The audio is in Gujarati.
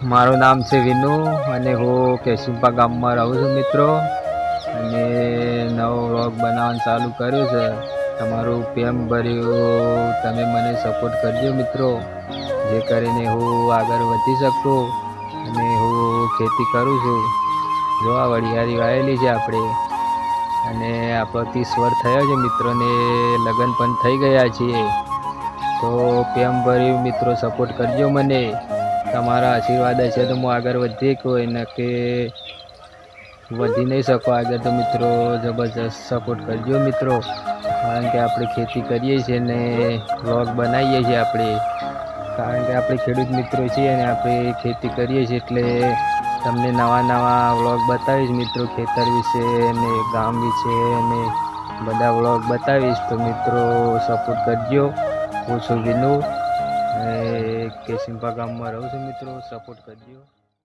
મારું નામ છે વિનુ અને હું કેશિંપા ગામમાં રહું છું મિત્રો. અને નવો વ્લોગ બનાવવાનું ચાલુ કર્યું છે. તમારું પ્રેમ ભર્યું તમે મને સપોર્ટ કરજો મિત્રો, જે કરીને હું આગળ વધી શકું. અને હું ખેતી કરું છું. જો આ વરિયાળી વાવેલી છે આપણે, અને આપણો 30 વર્ષ થયો છે મિત્રોને, લગ્ન પણ થઈ ગયા છીએ. તો પ્રેમ ભર્યું મિત્રો સપોર્ટ કરજો મને. તમારા આશીર્વાદ હશે તો હું આગળ વધી કોઈ નકે વધી નહીં શકો આગળ. તો મિત્રો જબરજસ્ત સપોર્ટ કરજો મિત્રો, કારણ કે આપણે ખેતી કરીએ છીએ ને વ્લોગ બનાવીએ છીએ આપણે, કારણ કે આપણે ખેડૂત મિત્રો છીએ અને આપણે ખેતી કરીએ છીએ. એટલે તમને નવા નવા વ્લોગ બતાવીશ મિત્રો, ખેતર વિશે અને ગામ વિશે અને બધા વ્લોગ બતાવીશ. તો મિત્રો સપોર્ટ કરજો. હું છું વિનુ, કેશિંપા ગામમાં રહું છું મિત્રો, સપોર્ટ કરજો.